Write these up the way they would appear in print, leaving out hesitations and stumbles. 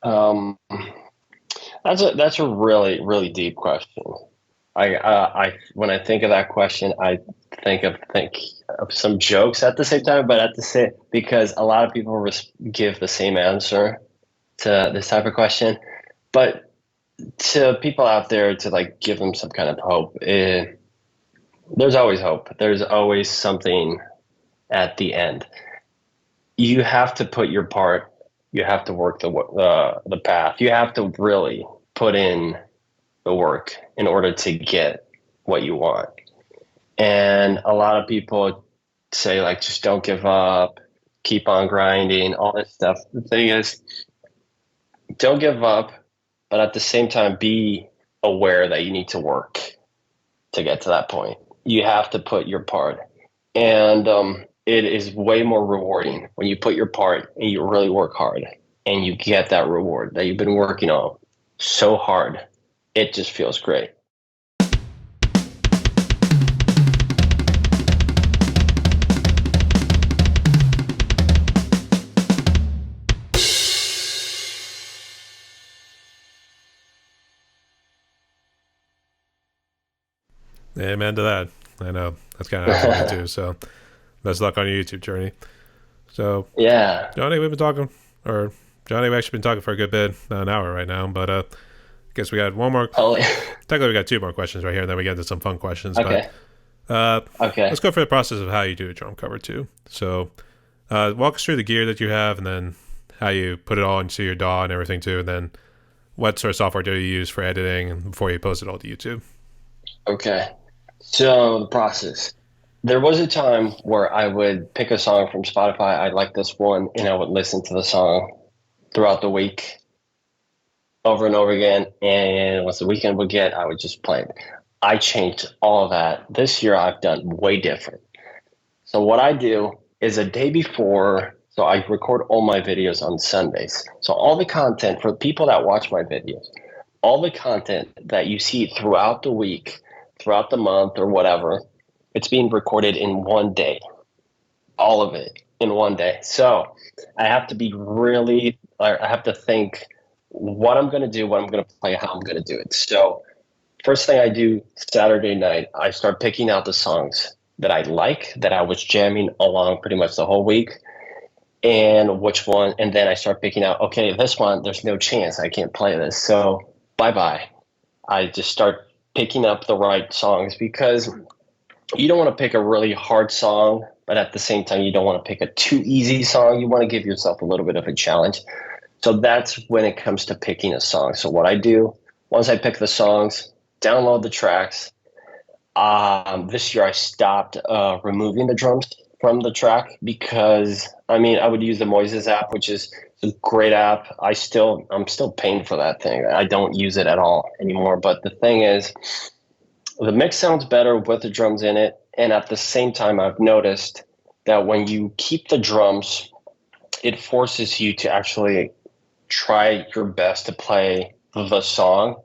Um, that's a really deep question. I when I think of that question, I think of some jokes at the same time, but at the same because a lot of people give the same answer to this type of question. But to people out there, to like give them some kind of hope, there's always hope. There's always something at the end. You have to put your part. You have to work the path. You have to really put in the work in order to get what you want. And a lot of people say like just don't give up, keep on grinding, all this stuff. The thing is, don't give up, but at the same time be aware that you need to work to get to that point. You have to put your part. And it is way more rewarding when you put your part and you really work hard and you get that reward that you've been working on so hard. It just feels great. Amen to that. I know that's kind of how I feel too. So best luck on your YouTube journey. So Yeah. Johnny, we've been talking, or Johnny, we've actually been talking for a good bit, an hour right now. But I guess we got one more. Oh, Technically, we got two more questions right here, and then we get into some fun questions. But okay. uh, Okay. let's go for the process of how you do a drum cover too. So walk us through the gear that you have, and then how you put it all into your DAW and everything too, and then what sort of software do you use for editing and before you post it all to YouTube. Okay. So the process. There was a time where I would pick a song from Spotify. I like this one, and I would listen to the song throughout the week over and over again. And once the weekend would get, I would just play it. I changed all of that. This year, I've done way different. So what I do is a day before, so I record all my videos on Sundays. So all the content for people that watch my videos, all the content that you see throughout the week, throughout the month or whatever, it's being recorded in one day, all of it in one day. So I have to be really, I have to think what I'm going to do, what I'm going to play, how I'm going to do it. So first thing I do Saturday night, I start picking out the songs that I like, that I was jamming along pretty much the whole week, and which one, and then I start picking out, okay, this one, there's no chance I can't play this. So bye bye. I just start picking up the right songs because you don't want to pick a really hard song, but at the same time, you don't want to pick a too easy song. You want to give yourself a little bit of a challenge. So that's when it comes to picking a song. So what I do, once I pick the songs, download the tracks. This year I stopped removing the drums from the track because I mean I would use the Moises app, which is a great app. I'm still paying for that thing. I don't use it at all anymore. But the thing is, the mix sounds better with the drums in it, and at the same time, I've noticed that when you keep the drums, it forces you to actually try your best to play the song.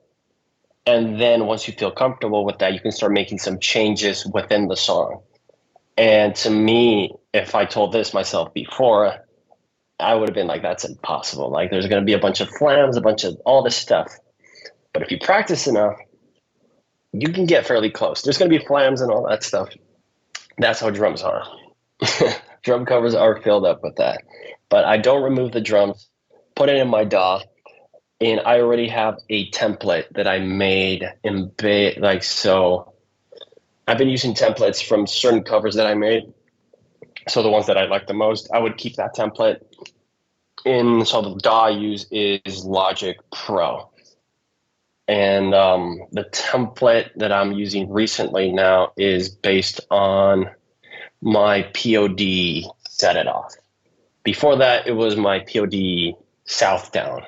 And then once you feel comfortable with that, you can start making some changes within the song. And to me, if I told this myself before, I would have been like, that's impossible. Like, there's going to be a bunch of flams, a bunch of all this stuff. But if you practice enough, you can get fairly close. There's going to be flams and all that stuff. That's how drums are. Drum covers are filled up with that. But I don't remove the drums, put it in my DAW, and I already have a template that I made in like so. I've been using templates from certain covers that I made. So the ones that I like the most, I would keep that template in. So the DAW I use is Logic Pro, and the template that I'm using recently now is based on my POD Set It Off. Before that, it was my POD South Down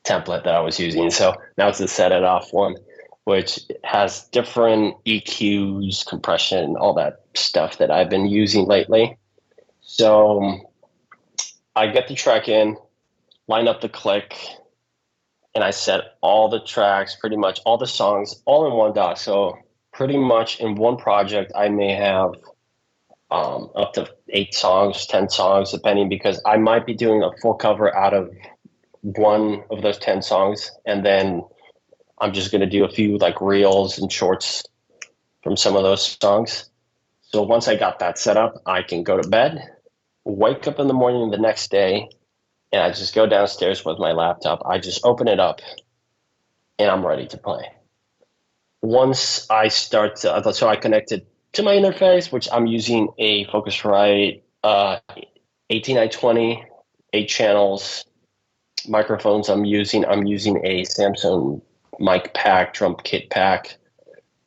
template that I was using. So now it's the Set It Off one, which has different EQs, compression, all that stuff that I've been using lately. So I get the track in, line up the click, and I set all the tracks, pretty much all the songs, all in one doc. So pretty much in one project, I may have up to 8 songs, 10 songs, depending, because I might be doing a full cover out of one of those 10 songs, and then I'm just going to do a few like reels and shorts from some of those songs. So once I got that set up, I can go to bed, wake up in the morning the next day, and I just go downstairs with my laptop. I just open it up, and I'm ready to play. Once I start, so I connected to my interface, which I'm using a Focusrite 18920, 8 channels. Microphones I'm using a Samsung mic pack, drum kit pack,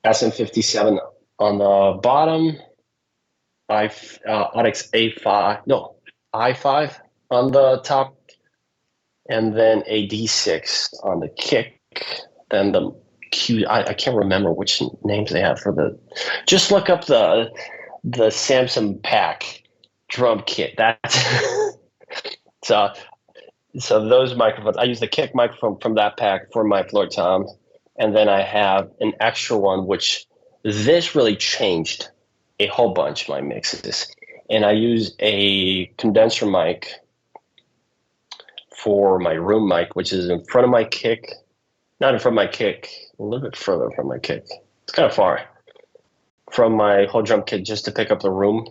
SM57 on the bottom, Audix i5 on the top, and then a D6 on the kick. Then the Q, I can't remember which names they have for the. Just look up the Samsung pack drum kit. That's so those microphones. I use the kick microphone from that pack for my floor tom, and then I have an extra one, which this really changed a whole bunch of my mixes. And I use a condenser mic for my room mic, which is in front of my kick. Not in front of my kick, a little bit further from my kick. It's kind of far from my whole drum kit just to pick up the room.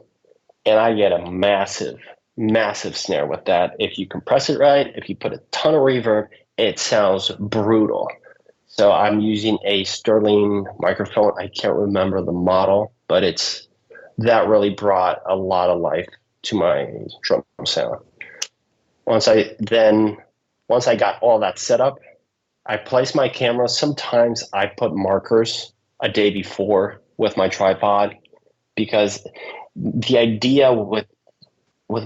And I get a massive snare with that. If you compress it right, if you put a ton of reverb, it sounds brutal. So I'm using a Sterling microphone. I can't remember the model, but that really brought a lot of life to my drum sound. Once I got all that set up, I place my camera. Sometimes I put markers a day before with my tripod, because the idea with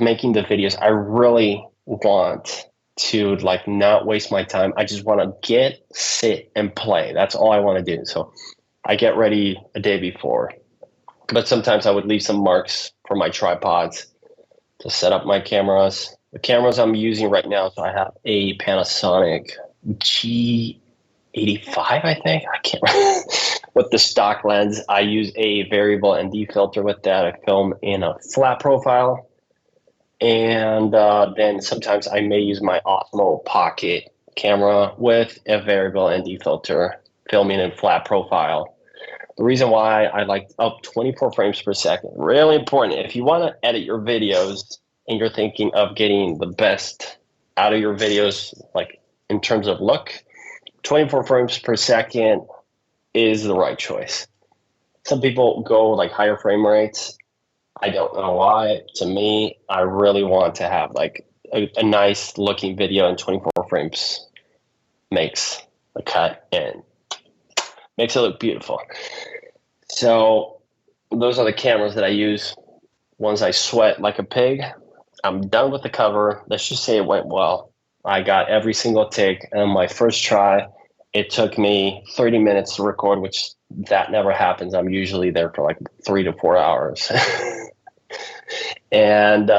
making the videos, I really want to like not waste my time. I just want to sit and play. That's all I want to do. So I get ready a day before, but sometimes I would leave some marks for my tripods to set up my cameras. The cameras I'm using right now, so I have a Panasonic G85, I think. I can't remember. With the stock lens. I use a variable ND filter with that. I film in a flat profile. And then sometimes I may use my Osmo Pocket camera with a variable ND filter, filming in flat profile. The reason why I like up 24 frames per second, really important. If you want to edit your videos and you're thinking of getting the best out of your videos, like in terms of look, 24 frames per second is the right choice. Some people go like higher frame rates. I don't know why. To me, I really want to have like a nice looking video in 24 frames. Makes the cut and makes it look beautiful. So those are the cameras that I use. Once I sweat like a pig, I'm done with the cover. Let's just say it went well. I got every single take, and my first try, it took me 30 minutes to record, which that never happens. I'm usually there for like 3 to 4 hours. And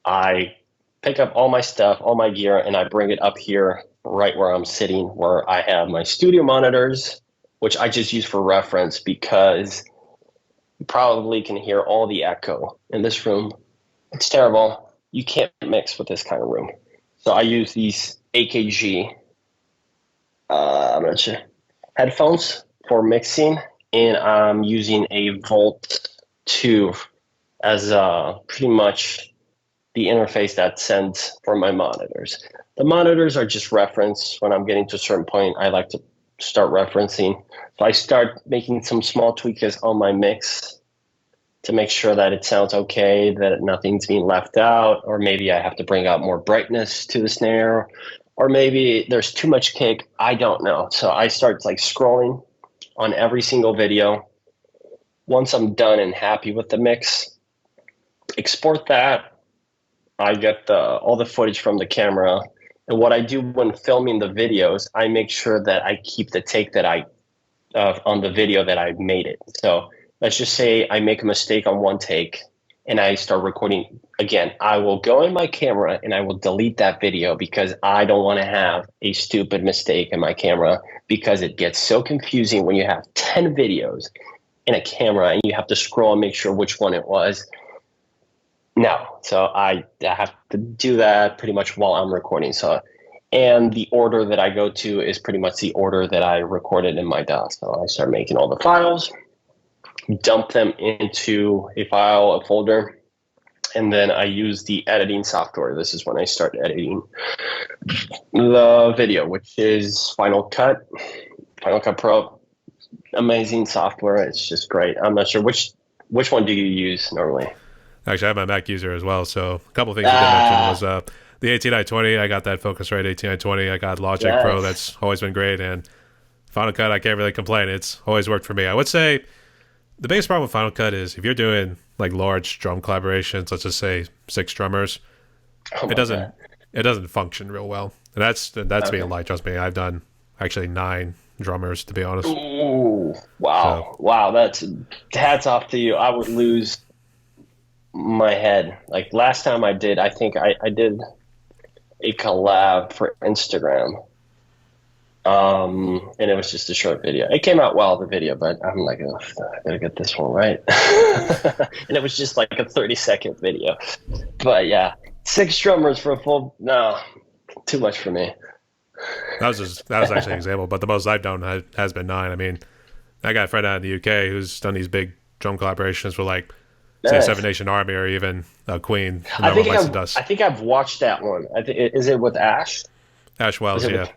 I pick up all my stuff, all my gear, and I bring it up here right where I'm sitting, where I have my studio monitors, which I just use for reference because you probably can hear all the echo in this room. It's terrible. You can't mix with this kind of room. So I use these AKG I'm not sure, headphones for mixing, and I'm using a Volt 2 as pretty much the interface that sends for my monitors. The monitors are just reference. When I'm getting to a certain point, I like to start referencing. So I start making some small tweaks on my mix to make sure that it sounds okay, that nothing's being left out, or maybe I have to bring out more brightness to the snare, or maybe there's too much kick. I don't know. So I start like scrolling on every single video. Once I'm done and happy with the mix, export that. I get all the footage from the camera. And what I do when filming the videos, I make sure that I keep the take that on the video that I made it. So let's just say I make a mistake on one take and I start recording again. I will go in my camera and I will delete that video because I don't want to have a stupid mistake in my camera, because it gets so confusing when you have 10 videos in a camera and you have to scroll and make sure which one it was. No, so I have to do that pretty much while I'm recording. So, and the order that I go to is pretty much the order that I recorded in my DAW. So I start making all the files, dump them into a file, a folder, and then I use the editing software. This is when I start editing the video, which is Final Cut Pro. Amazing software. It's just great. I'm not sure which one do you use normally? Actually, I'm a Mac user as well. So a couple of things you did mention Ah, was the 18920. I got that Focusrite 18920. I got Logic Pro. yes. That's always been great. And Final Cut, I can't really complain. It's always worked for me. I would say the biggest problem with Final Cut is if you're doing like large drum collaborations, let's just say 6 drummers, Oh it my God. doesn't function real well. And that's being a Okay. lie. Trust me, I've done actually 9 drummers to be honest. Ooh, So wow. Wow. That's hats off to you. I would lose my head. Like last time I did, I think I did a collab for Instagram. And it was just a short video. It came out well, the video, but I'm like, oh, I gotta get this one right. And it was just like a 30-second video. But yeah, 6 drummers for a full, no, too much for me. that was actually an example. But the most I've done has been 9. I mean, I got a friend out in the UK who's done these big drum collaborations with like say Seven Nice. Nation Army or even Queen, the number of Ice and I Dust. think I've watched that one. I think is it with Ash? Ash Is Wells, it with?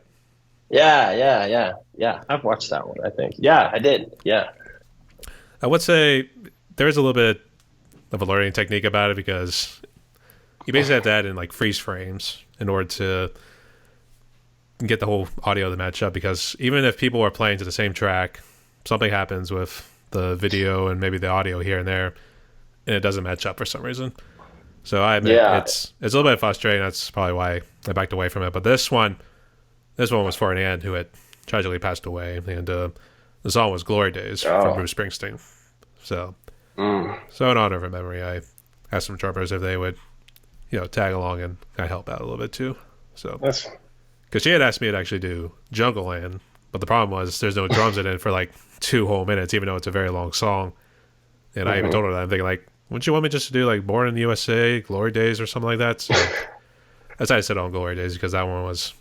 yeah. Yeah. I've watched that one. I think. Yeah, I did. Yeah. I would say there is a little bit of a learning technique about it because you basically have to add in like freeze frames in order to get the whole audio to match up. Because even if people are playing to the same track, something happens with the video and maybe the audio here and there, and it doesn't match up for some reason. So I admit Yeah. it's a little bit frustrating. That's probably why I backed away from it. But this one was for an aunt who had tragically passed away, and the song was "Glory Days" from Oh. Bruce Springsteen. So Mm. so in honor of her memory, I asked some drummers if they would tag along and kind of help out a little bit too. So That's. because she had asked me to actually do Jungle Land, but the problem was there's no drums in it for like 2 whole minutes, even though it's a very long song. And I even Mhm. told her that I'm thinking like, wouldn't you want me just to do like Born in the USA, Glory Days, or something like that? So that's why I said on Glory Days because that one was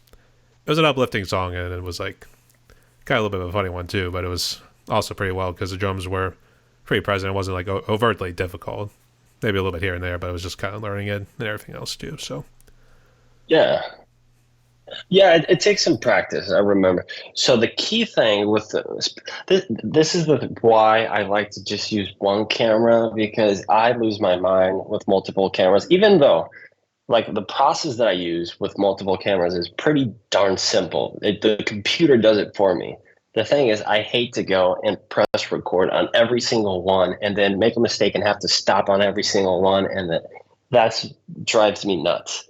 it was an uplifting song and it was like kind of a little bit of a funny one too, but it was also pretty well because the drums were pretty present. It wasn't like overtly difficult, maybe a little bit here and there, but it was just kind of learning it and everything else too. So Yeah. Yeah, it takes some practice. I remember. So the key thing with this is why I like to just use one camera because I lose my mind with multiple cameras. Even though, like the process that I use with multiple cameras is pretty darn simple. The computer does it for me. The thing is, I hate to go and press record on every single one and then make a mistake and have to stop on every single one, and that's drives me nuts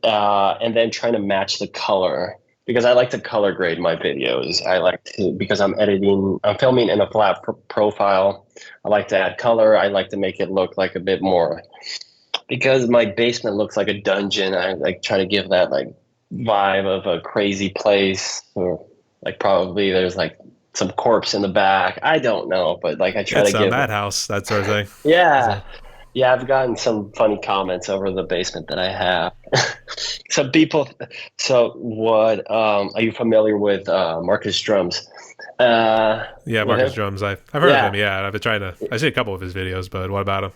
and then trying to match the color because I like to color grade my videos. I like to because I'm filming in a flat profile. I like to add color. I like to make it look like a bit more because my basement looks like a dungeon. I like try to give that like vibe of a crazy place or like probably there's like some corpse in the back. I don't know, but like I try to it's a give it. madhouse, that sort of thing. Yeah, So, yeah, I've gotten some funny comments over the basement that I have. Some people. So, what are you familiar with Marcus Drums? yeah, With Marcus him? Drums. I've heard of him. Yeah, Yeah, I've been trying to. I see a couple of his videos, but what about him?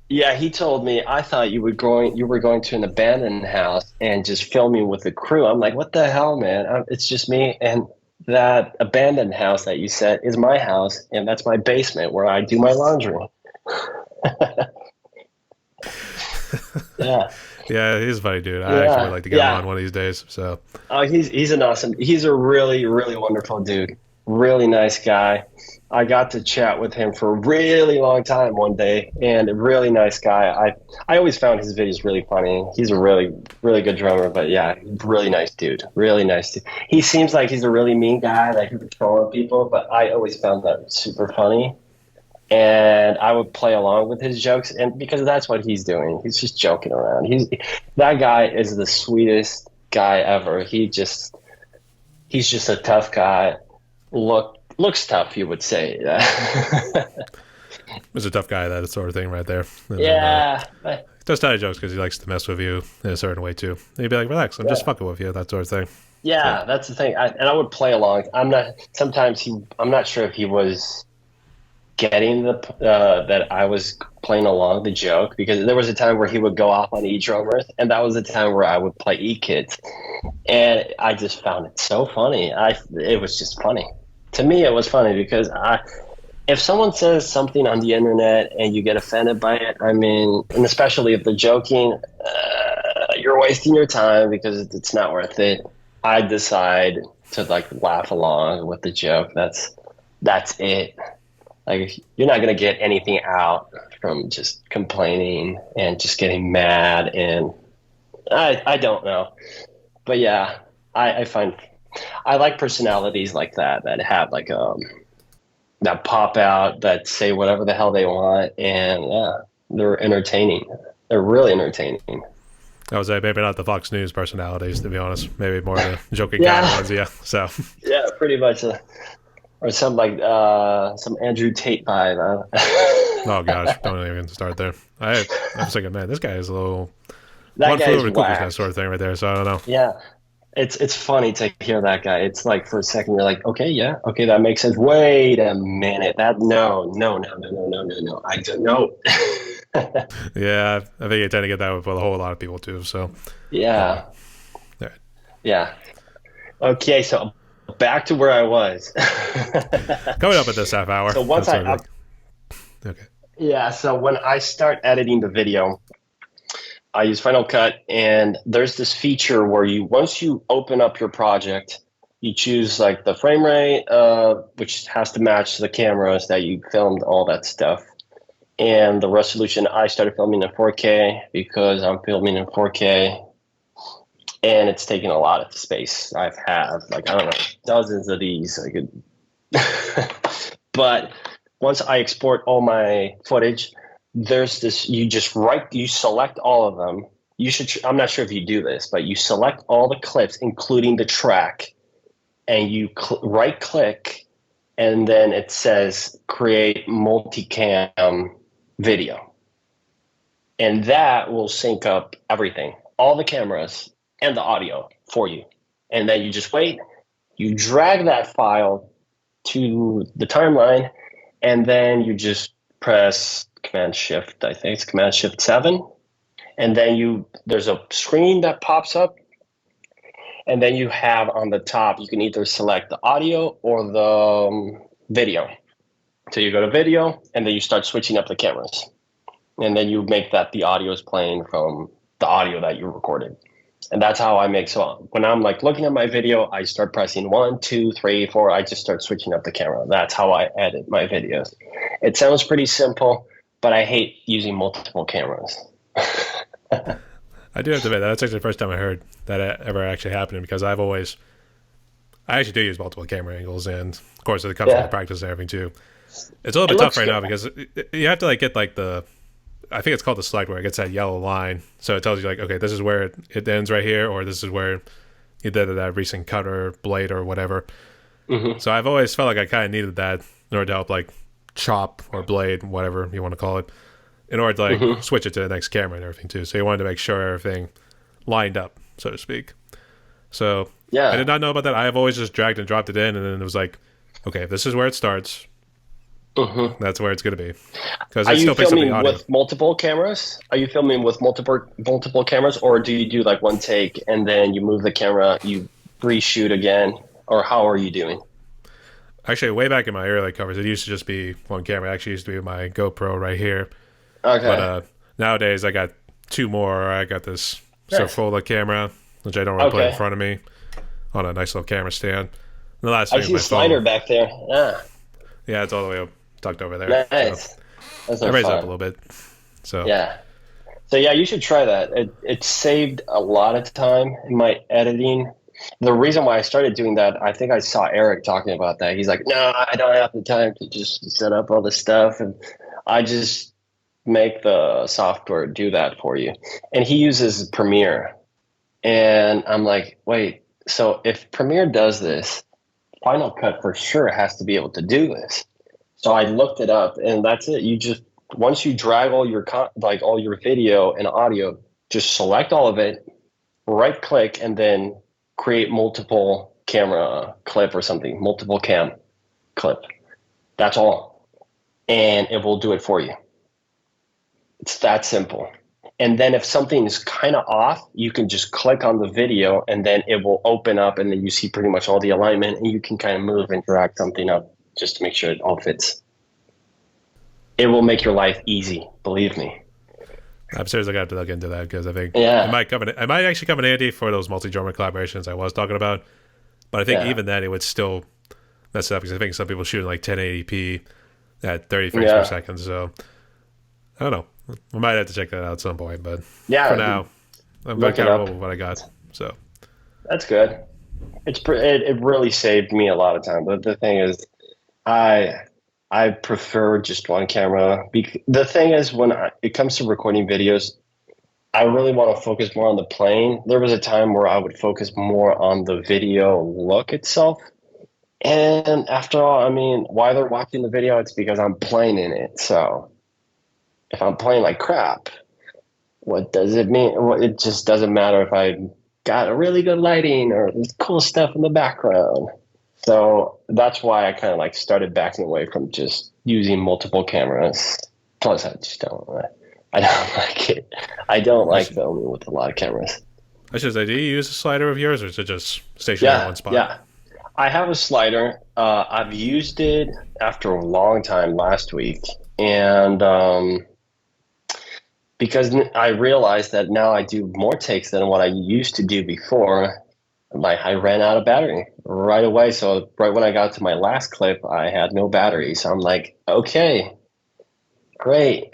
yeah. He told me I thought you were going to an abandoned house and just filming with the crew. I'm like, what the hell, man? It's just me and that abandoned house that you said is my house, and that's my basement where I do my laundry. Yeah, Yeah, he's a funny dude. I actually would yeah, like to get him on yeah. one of these days. So Oh, he's an awesome. He's a really wonderful dude. Really nice guy. I got to chat with him for a really long time one day, and a really nice guy. I always found his videos really funny. He's a really good drummer, but yeah, really nice dude. Really nice dude. He seems like he's a really mean guy, like he's trolling people, but I always found that super funny. And I would play along with his jokes, and because that's what he's doing, he's just joking around. That guy is the sweetest guy ever. He's just a tough guy. Looks tough, you would say. He's a tough guy, that sort of thing right there. And then Yeah, he does tell you jokes because he likes to mess with you in a certain way too. And he'd be like, relax, I'm just yeah, fucking with you, that sort of thing. So yeah. That's the thing. And I would play along. I'm not. Sometimes I'm not sure if he was getting the that I was playing along the joke because there was a time where he would go off on E drummers, and that was a time where I would play E kids, and I just found it so funny. It was just funny to me. It was funny because if someone says something on the internet and you get offended by it, I mean, and especially if they're joking, you're wasting your time because it's not worth it. I decide to like laugh along with the joke. That's it. Like you're not gonna get anything out from just complaining and just getting mad. And I don't know, but yeah, I find I like personalities like that have like that pop out that say whatever the hell they want, and yeah, they're entertaining. They're really entertaining. I would say maybe not the Fox News personalities, to be honest. Maybe more the joking kind of Yeah, ones, yeah. So, yeah, pretty much. Or some like some Andrew Tate vibe. oh gosh, don't even start there. I was thinking, man, this guy is a little That one guy flew is over the cuckoo's nest whack. sort of thing right there. So I don't know. Yeah, it's funny to hear that guy. It's like for a second you're like, okay, yeah, okay, that makes sense. Wait a minute, that no, I don't know. Yeah, I think you tend to get that with a whole lot of people too. So, uh, Yeah, yeah. yeah. Okay, so back to where I was. Coming up at this half hour, So once that's I sort of up, like, okay. yeah, so when I start editing the video, I use Final Cut, and there's this feature where you once you open up your project, you choose like the frame rate, which has to match the cameras that you filmed, all that stuff, and the resolution. I started filming in 4K because I'm filming in 4K, and it's taking a lot of space. I've had like I don't know dozens of these. I could, but once I export all my footage, there's this you select all of them. You should I'm not sure if you do this, but you select all the clips including the track, and you right click, and then it says create multicam video, and that will sync up everything, all the cameras and the audio for you. And then you just wait, you drag that file to the timeline, and then you just press Command Shift. I think it's Command Shift 7, and then there's a screen that pops up, and then you have on the top you can either select the audio or the video. So you go to video, and then you start switching up the cameras, and then you make that the audio is playing from the audio that you recorded. And that's how I make. So when I'm like looking at my video, I start pressing 1, 2, 3, 4. I just start switching up the camera. That's how I edit my videos. It sounds pretty simple, but I hate using multiple cameras. I do have to admit that's actually the first time I heard that ever actually happening because I actually do use multiple camera angles, and of course it comes from the Yeah, practice and everything too. It's a little it bit tough looks right good. now because you have to like get like I think it's called the select where it gets that yellow line, so it tells you like, okay, this is where it ends right here, or this is where you did that recent cut or blade or whatever. Hmm. So I've always felt like I kind of needed that in order to help like chop or blade, whatever you want to call it, in order to like Hmm. switch it to the next camera and everything too. So you wanted to make sure everything lined up, so to speak. So I did Yeah. not know about that. I have always just dragged and dropped it in, and then it was like, okay, if this is where it starts, Hmm. that's where it's going to be, because Are it you still picks up the filming audio. with multiple cameras? Are you filming with multiple cameras, or do you do like one take and then you move the camera, you reshoot again, or how are you doing? Actually, way back in my early covers, it used to just be one camera. It actually used to be my GoPro right here, but Okay. nowadays I got two more. I got this Nice. Surfola camera, which I don't really put in Okay. front of me on a nice little camera stand. And the last I thing is see a my slider phone. back there. Yeah. Yeah, it's all the way up, tucked over there. So Nice. Those I are raised it up a fun. little bit. So Yeah. So yeah, you should try that. It saved a lot of time in my editing. The reason why I started doing that, I think I saw Eric talking about that. He's like, "No, I don't have the time to just set up all this stuff, and I just make the software do that for you." And he uses Premiere, and I'm like, "Wait, so if Premiere does this, Final Cut for sure has to be able to do this." So I looked it up, and that's it. You just once you drag all your like all your video and audio, just select all of it, right click, and then create multiple camera clip or something, multiple cam clip. That's all, and it will do it for you. It's that simple. And then if something is kind of off, you can just click on the video, and then it will open up, and then you see pretty much all the alignment, and you can kind of move and drag something up just to make sure it all fits. It will make your life easy, believe me. I'm seriously gonna have to look into that because I think Yeah. it might actually come in handy for those multi-drummer collaborations I was talking about. But I think Yeah. even then it would still mess it up because I think some people shoot like 1080p at 30 frames Yeah. per second. So I don't know. We might have to check that out at some point. But Yeah, for now, I'm very look it comfortable up. with what I got. So That's good. It really saved me a lot of time. But the thing is, I prefer just one camera. The thing is, when it comes to recording videos, I really want to focus more on the playing. There was a time where I would focus more on the video look itself. And after all, I mean, why they're watching the video, it's because I'm playing in it. So if I'm playing like crap, what does it mean? Well, it just doesn't matter if I got a really good lighting or there's cool stuff in the background. So that's why I kind of like started backing away from just using multiple cameras. Plus, I don't like it. I don't like filming with a lot of cameras. I should say, do you use a slider of yours or is it just stationary in one spot? Yeah. I have a slider. I've used it after a long time last week. And because I realized that now I do more takes than what I used to do before. Like I ran out of battery right away. So right when I got to my last clip, I had no battery. So I'm like, okay, great.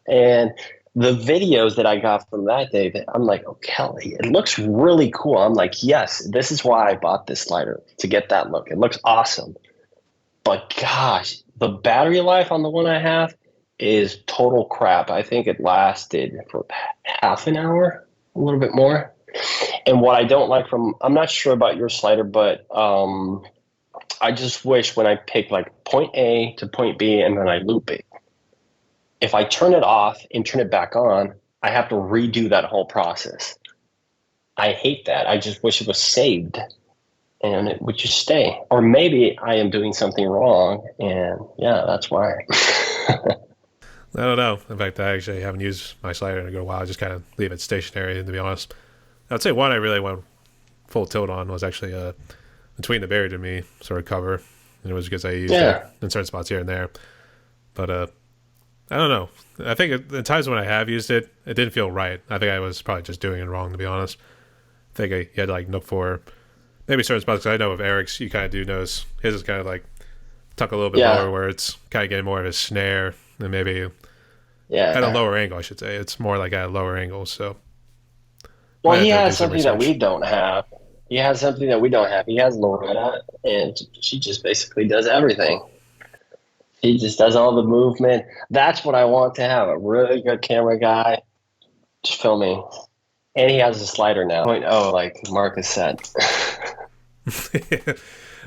And the videos that I got from that day, I'm like, oh, Kelly, it looks really cool. I'm like, yes, this is why I bought this slider, to get that look. It looks awesome. But gosh, the battery life on the one I have is total crap. I think it lasted for half an hour, a little bit more. And what I don't like I'm not sure about your slider, but I just wish when I pick like point A to point B and then I loop it, if I turn it off and turn it back on, I have to redo that whole process. I hate that. I just wish it was saved and it would just stay. Or maybe I am doing something wrong, and yeah, that's why. I don't know. In fact, I actually haven't used my slider in a good while. I just kind of leave it stationary, to be honest. I'd say one I really went full tilt on was actually Between the Buried and Me sort of cover. And it was because I used it in certain spots here and there. But I don't know. I think the times when I have used it, it didn't feel right. I think I was probably just doing it wrong, to be honest. I think you had to like look for maybe certain spots. Because I know with Eric's, you kind of do notice his is kind of like tuck a little bit lower, where it's kind of getting more of a snare and maybe at a lower angle, I should say. It's more like at a lower angle. So, well, he has something that we don't have. He has something that we don't have. He has Loretta, and she just basically does everything. He just does all the movement. That's what I want to have, a really good camera guy just filming. And he has a slider now, 0.0, like Marcus said.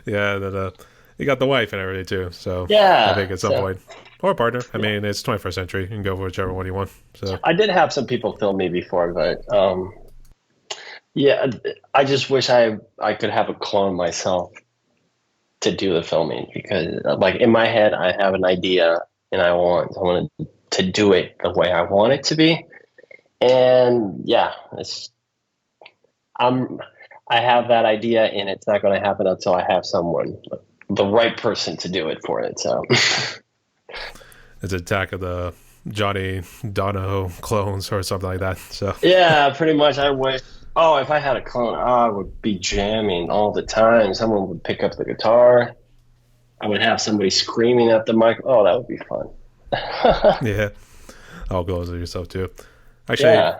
Yeah, that you got the wife and everything too. So yeah, I think at some point, or a partner. I mean, it's 21st century. You can go for whichever one you want. So I did have some people film me before, but yeah, I just wish I could have a clone myself to do the filming, because like in my head I have an idea and I want to do it the way I want it to be. And yeah, I have that idea, and it's not going to happen until I have someone, the right person to do it for it. So it's Attack of the Johnny Donhowe clones or something like that. So yeah, pretty much. I wish. Oh, if I had a clone, I would be jamming all the time. Someone would pick up the guitar. I would have somebody screaming at the mic. Oh, that would be fun. Yeah, all goes with yourself too. Actually,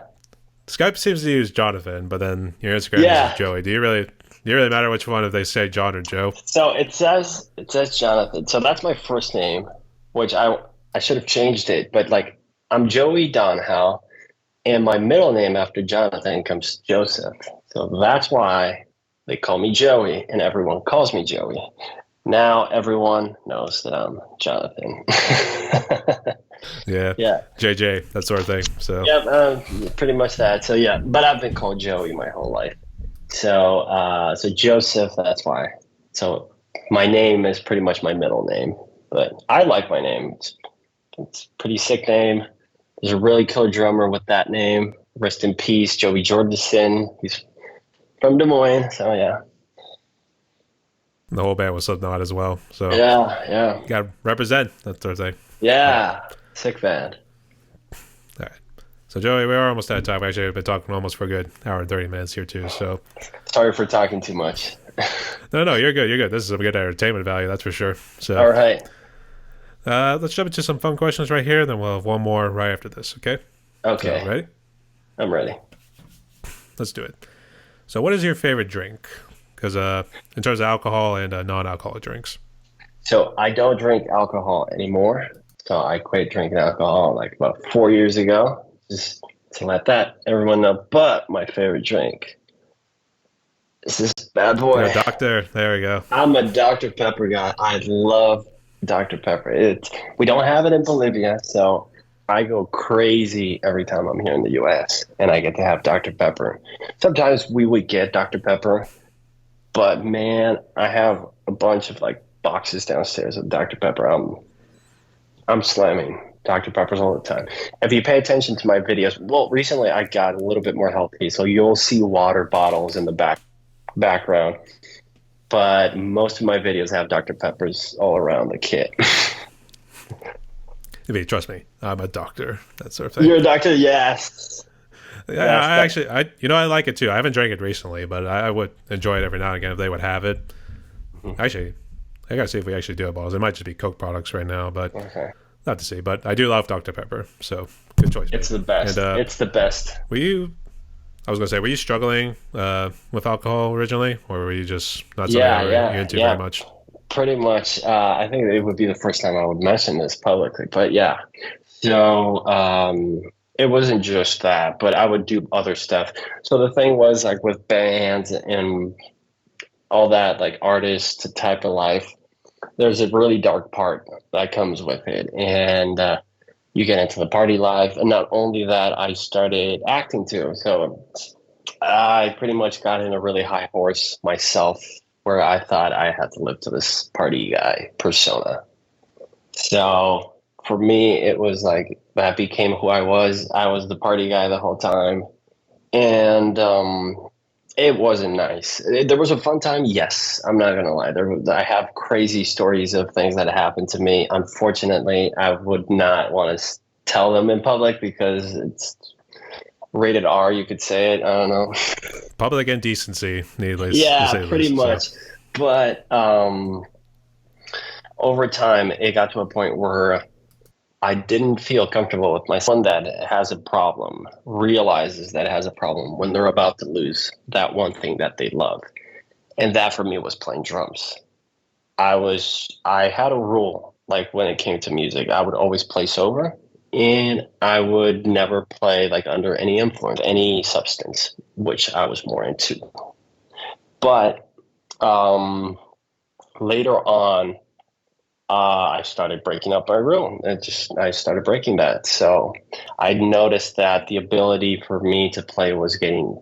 Skype seems to use Jonathan, but then your Instagram is Joey. Do you really matter which one if they say John or Joe? So it says Jonathan. So that's my first name, which I should have changed it, but like I'm Joey Donhowe, and my middle name after Jonathan comes Joseph. So that's why they call me Joey, and everyone calls me Joey. Now everyone knows that I'm Jonathan. Yeah, Yeah. JJ, that sort of thing. So Yep. Pretty much that. So yeah, but I've been called Joey my whole life. So Joseph. That's why. So my name is pretty much my middle name, but I like my name. It's a pretty sick name. There's a really cool drummer with that name. Rest in peace, Joey Jordison. He's from Des Moines. So yeah. the whole band was Slipknot as well. So Yeah. Yeah. got to represent that sort of thing. All right. Yeah. Sick band. All right. So Joey, we are almost out of time. Actually, we've been talking almost for a good hour and 30 minutes here too. So Sorry for talking too much. no, you're good. You're good. This is a good entertainment value, that's for sure. All So right. let's jump into some fun questions right here. Then we'll have one more right after this. Okay. So Okay. ready? I'm ready. Let's do it. So what is your favorite drink? Because in terms of alcohol and non-alcoholic drinks. So I don't drink alcohol anymore. So I quit drinking alcohol like about 4 years ago. Just to let that everyone know. But my favorite drink is this bad You're boy. a doctor. There we go. I'm a Dr. Pepper guy. I love Dr. Pepper. We don't have it in Bolivia, so I go crazy every time I'm here in the US and I get to have Dr. Pepper. Sometimes we would get Dr. Pepper, but man, I have a bunch of like boxes downstairs of Dr. Pepper. I'm slamming Dr. Peppers all the time. If you pay attention to my videos, well, recently I got a little bit more healthy, so you'll see water bottles in the background. But most of my videos have Dr. Peppers all around the kit. I mean, trust me, I'm a doctor. That sort of thing. You're a doctor, yes. Yeah, Yes, I actually, I like it too. I haven't drank it recently, but I would enjoy it every now and again if they would have it. Actually, I gotta see if we actually do have bottles. It might just be Coke products right now, but okay. not to see. But I do love Dr Pepper, so good choice. It's man. the best. And It's the best. were you? I was gonna say, were you struggling with alcohol originally, or were you just not something Yeah, you into yeah. very much? Pretty much. I think it would be the first time I would mention this publicly, but yeah. So it wasn't just that, but I would do other stuff. So the thing was like with bands and all that, like artist type of life, there's a really dark part that comes with it. And you get into the party life. And not only that, I started acting too. So I pretty much got in a really high horse myself where I thought I had to live to this party guy persona. So for me, it was like that became who I was. I was the party guy the whole time. And it wasn't nice. There was a fun time, yes. I'm not gonna lie. I have crazy stories of things that happened to me. Unfortunately, I would not want to tell them in public because it's rated R. You could say it. I don't know. Public indecency, needless to Yeah, say the pretty least. So. much. But over time, it got to a point where I didn't feel comfortable with myself. Someone that has a problem realizes that it has a problem when they're about to lose that one thing that they love. And that for me was playing drums. I had a rule, like when it came to music, I would always play sober and I would never play like under any influence, any substance, which I was more into. But later on, I started breaking up my room. I started breaking that. So I noticed that the ability for me to play was getting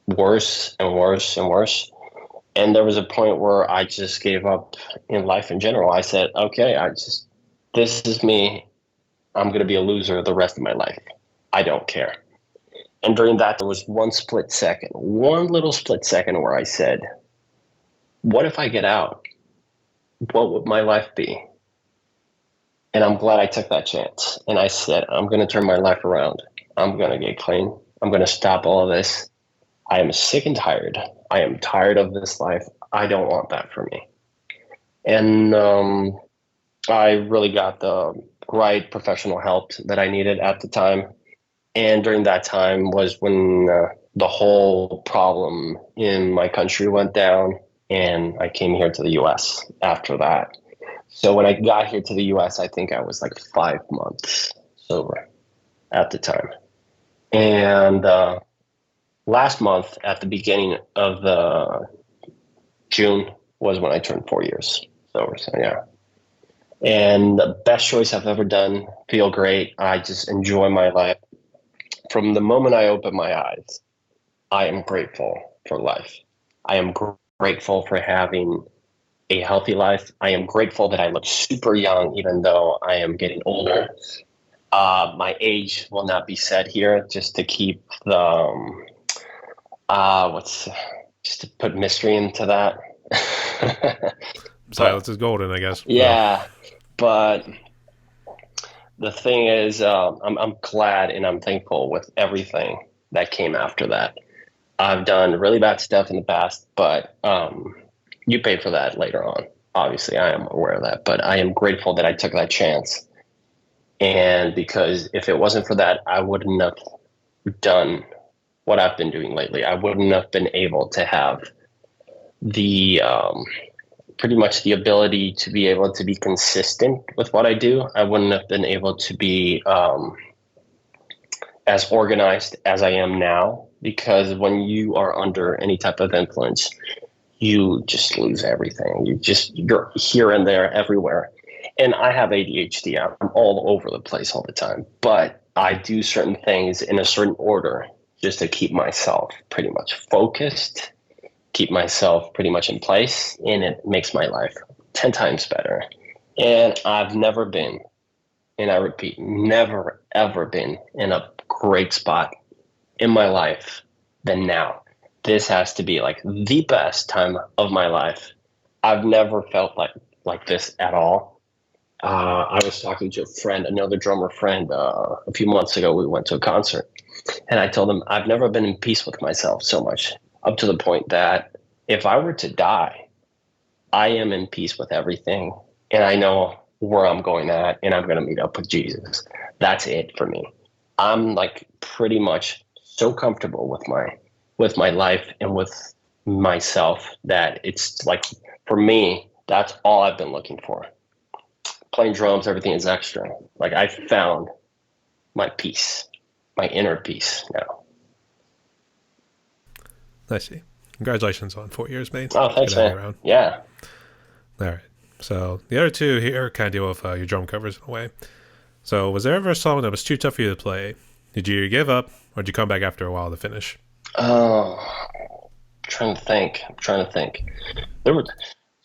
worse and worse and worse. And there was a point where I just gave up in life in general. I said, okay, this is me. I'm going to be a loser the rest of my life. I don't care. And during that, there was one little split second where I said, what if I get out? What would my life be? And I'm glad I took that chance. And I said, I'm going to turn my life around. I'm going to get clean. I'm going to stop all of this. I am sick and tired. I am tired of this life. I don't want that for me. And I really got the right professional help that I needed at the time. And during that time was when the whole problem in my country went down. And I came here to the US after that. So when I got here to the US, I think I was like 5 months sober at the time. And last month, at the beginning of the June, was when I turned 4 years So yeah. And the best choice I've ever done. Feel great. I just enjoy my life. From the moment I open my eyes, I am grateful for life. I am grateful for having a healthy life. I am grateful that I look super young, even though I am getting older. My age will not be said here, just to keep the what's just to put mystery into that. But Silence is golden, I guess. So, yeah, but the thing is, I'm glad and I'm thankful with everything that came after that. I've done really bad stuff in the past, but you paid for that later on. Obviously, I am aware of that, but I am grateful that I took that chance. And because if it wasn't for that, I wouldn't have done what I've been doing lately. I wouldn't have been able to have the pretty much the ability to be able to be consistent with what I do. I wouldn't have been able to be as organized as I am now, because when you are under any type of influence, you just lose everything. You're here and there everywhere. And I have ADHD. I'm all over the place all the time, but I do certain things in a certain order just to keep myself pretty much focused, keep myself pretty much in place, and it makes my life 10 times better. And I've never been, and I repeat, never ever been in a great spot in my life than now. This has to be like the best time of my life. I've never felt like this at all. I was talking to a friend, another drummer friend, a few months ago. We went to a concert, and I told him I've never been in peace with myself so much, up to the point that if I were to die, I am in peace with everything, and I know where I'm going at, and I'm going to meet up with Jesus. That's it for me. I'm like pretty much so comfortable with my life and with myself that it's like, for me, that's all I've been looking for. Playing drums, everything is extra. Like, I found my peace, my inner peace now. I see. Congratulations on 4 years, mate. Oh, It's good thanks, to have you man. around. Yeah. All right. So the other two here kind of deal with your drum covers in a way. So was there ever a song that was too tough for you to play? Did you give up, or did you come back after a while to finish? Oh, I'm trying to think. There were,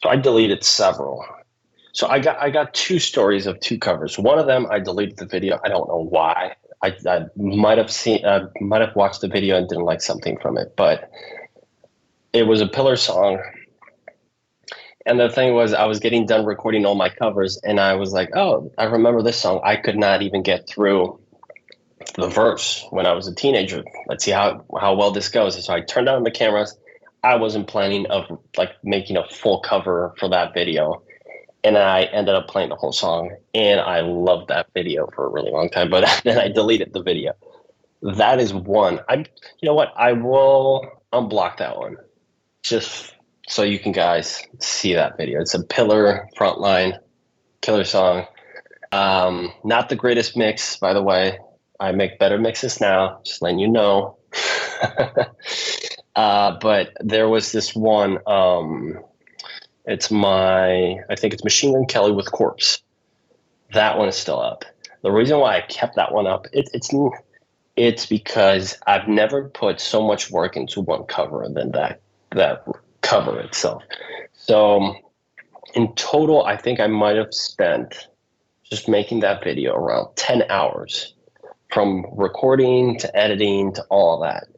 so I deleted several. So I got two stories of two covers. One of them I deleted the video. I don't know why. I might have watched the video and didn't like something from it, but it was a Pillar song. And the thing was, I was getting done recording all my covers, and I was like, oh, I remember this song. I could not even get through the verse when I was a teenager. Let's see how well this goes. And so I turned on the cameras. I wasn't planning of like making a full cover for that video, and I ended up playing the whole song. And I loved that video for a really long time, but then I deleted the video. That is one. You know what? I will unblock that one just so you can guys see that video. It's a Pillar Frontline killer song. Not the greatest mix, by the way. I make better mixes now, just letting you know. But there was this one. I think it's Machine Gun Kelly with Corpse. That one is still up. The reason why I kept that one up, it's because I've never put so much work into one cover than that cover itself. So in total, I think I might have spent just making that video around 10 hours, from recording to editing to all of that.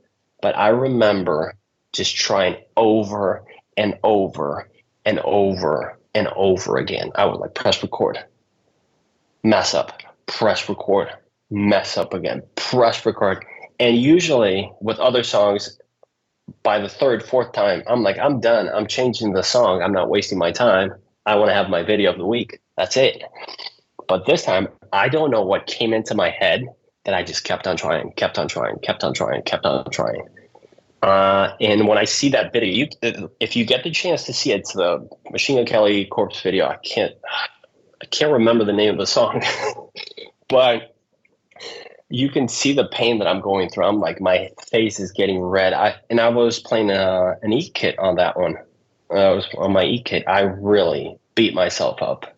But I remember just trying over and over and over and over again. I would like press record, mess up, press record, mess up again, press record. And usually with other songs, by the third, fourth time, I'm like, I'm done. I'm changing the song. I'm not wasting my time. I want to have my video of the week. That's it. But this time, I don't know what came into my head that I just kept on trying. And when I see that video, if you get the chance to see it, it's the Machine Gun Kelly Corpse video. I can't remember the name of the song, but you can see the pain that I'm going through. I'm like, my face is getting red. I was playing an E kit on that one. I was on my E kit. I really beat myself up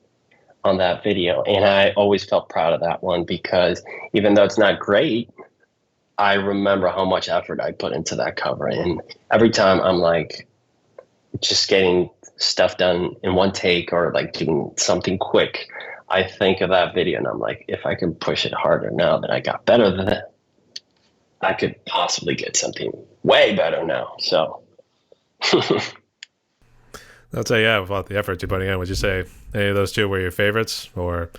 on that video. And I always felt proud of that one because even though it's not great, I remember how much effort I put into that cover. And every time I'm like just getting stuff done in one take or like doing something quick, I think of that video and I'm like, if I can push it harder now that I got better than it, I could possibly get something way better now. So I'd say, yeah, without the effort you're putting in, would you say any of those two were your favorites, or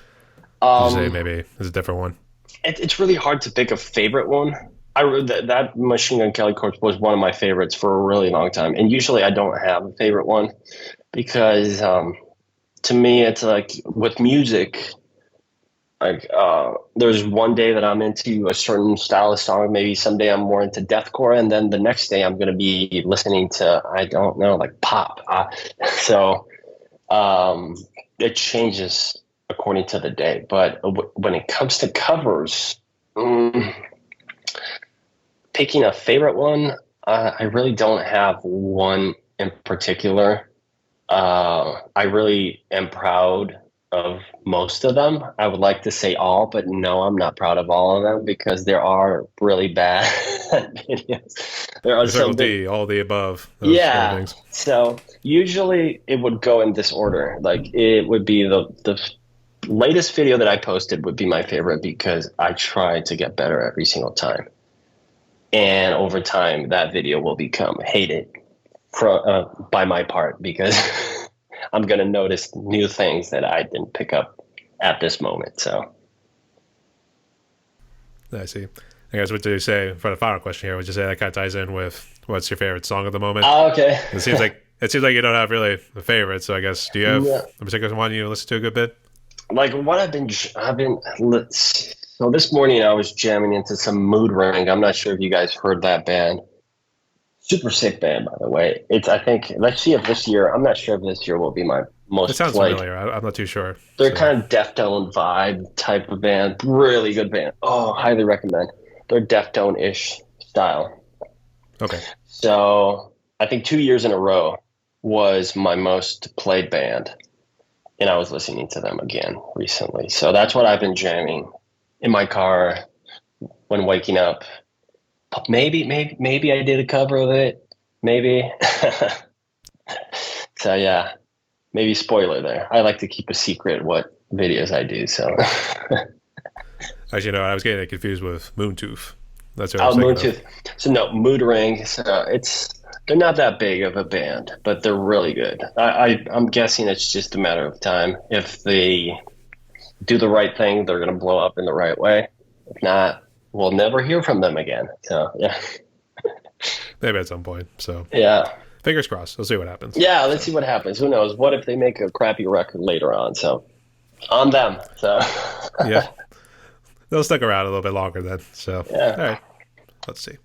would you say um, maybe it's a different one? it's really hard to pick a favorite one. That Machine Gun Kelly Corpse was one of my favorites for a really long time. And usually I don't have a favorite one because to me, it's like with music, like there's one day that I'm into a certain style of song. Maybe someday I'm more into deathcore, and then the next day I'm going to be listening to, I don't know, like pop. So um, it changes according to the day. But when it comes to covers, picking a favorite one, I really don't have one in particular. I really am proud of most of them. I would like to say all, but no, I'm not proud of all of them because there are really bad videos. There are The Circle some that, D, all the above, those sort of yeah. things. So usually it would go in this order. Like it would be the latest video that I posted would be my favorite because I try to get better every single time. And over time, that video will become hated by my part because I'm going to notice new things that I didn't pick up at this moment. So, I see. I guess what do you say for the final question here? Would you say that kind of ties in with what's your favorite song at the moment? okay. It seems like you don't have really a favorite. So I guess, do you have Yeah. a particular one you listen to a good bit? Like what so this morning I was jamming into some Mood Ring. I'm not sure if you guys heard that band. Super sick band, by the way. I think, let's see if this year, I'm not sure if this year will be my It most sounds played. familiar. I'm not too sure. They're So kind of Deftone vibe type of band. Really good band. Oh, highly recommend. They're Deftone-ish style. okay, So I think 2 years in a row was my most played band. And I was listening to them again recently. So that's what I've been jamming in my car when waking up. Maybe I did a cover of it. Maybe. So yeah, maybe spoiler there. I like to keep a secret what videos I do. So actually, no, I was getting it confused with Moontooth. That's what I oh, was thinking of. Moontooth. So no, Mood Ring. So they're not that big of a band, but they're really good. I'm guessing it's just a matter of time. If they do the right thing, they're going to blow up in the right way. If not, we'll never hear from them again. So yeah, Maybe at some point. So yeah, fingers crossed. We'll see what happens. yeah. Let's So, see what happens. Who knows? What if they make a crappy record later on? So on them. So yeah, they'll stick around a little bit longer then. So yeah. all right, let's see.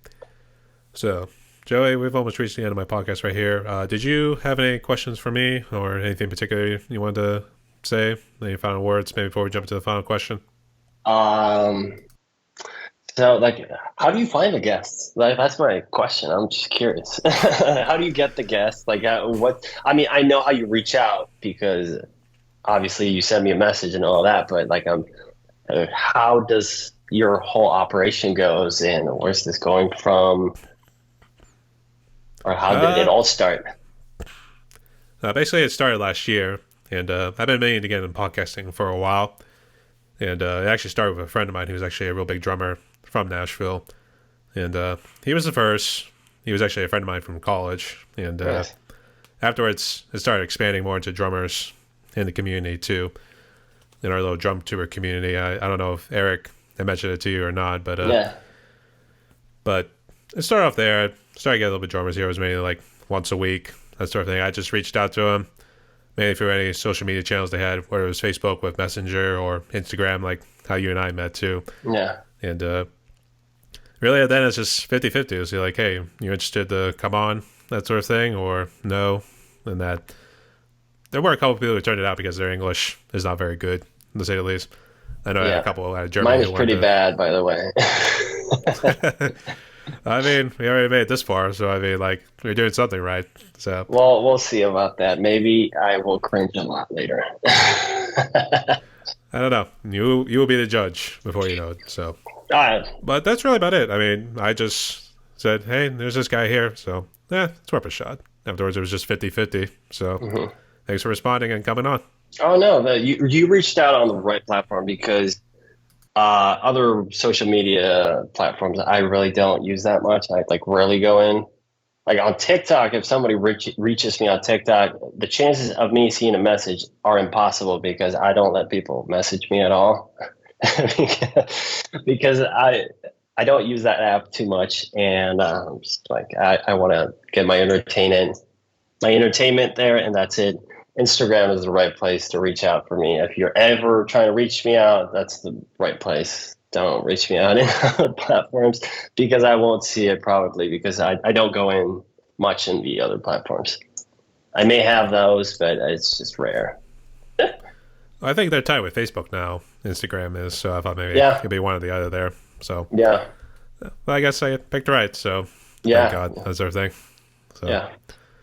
So, Joey, we've almost reached the end of my podcast right here. Did you have any questions for me or anything particular you wanted to say? Any final words maybe before we jump into the final question? Um. So, like, how do you find the guests? Like, that's my question. I'm just curious. How do you get the guests? Like, what? I mean, I know how you reach out because obviously you send me a message and all that. But like, how does your whole operation goes, and where's this going from, or how did it Uh, all start? Basically, it started last year, and I've been meaning to get into podcasting for a while. And it actually started with a friend of mine who's actually a real big drummer from Nashville. And he was the first. He was actually a friend of mine from college. And Nice. afterwards, it started expanding more into drummers in the community, too. In our little drum tour community. I don't know if Eric had mentioned it to you or not, Yeah. but it started off there. I started getting a little bit of drummers here. It was maybe like once a week, that sort of thing. I just reached out to him, mainly through any social media channels they had, whether it was Facebook with Messenger or Instagram, like how you and I met too. Yeah. And really, then it's just 50-50. It's like, hey, you interested to come on, that sort of thing, or no? And that there were a couple people who turned it out because their English is not very good, to say the least. I know I had Yeah. a couple out of Germany. Mine is who pretty wanted bad, by the way. to- I mean, we already made it this far, so I mean, like, we're doing something right. So Well, we'll see about that. Maybe I will cringe a lot later. I don't know. You will be the judge before you know it. So, Uh, but that's really about it. I mean, I just said, hey, there's this guy here, so yeah, it's worth a shot. Afterwards, it was just 50-50. So mhm. thanks for responding and coming on. Oh no, you reached out on the right platform because other social media platforms I really don't use that much. I like rarely go in. Like on TikTok, if somebody reaches me on TikTok, the chances of me seeing a message are impossible because I don't let people message me at all. Because I don't use that app too much, and just like I want to get my entertainment there, and that's it. Instagram is the right place to reach out for me. If you're ever trying to reach me out, that's the right place. Don't reach me out in other platforms because I won't see it probably because I don't go in much in the other platforms. I may have those, but it's just rare. I think they're tied with Facebook now. Instagram is, so I thought maybe it Yeah, could be one or the other there. So, yeah, well, I guess I picked right. So, thank yeah, God, that's everything. So, yeah.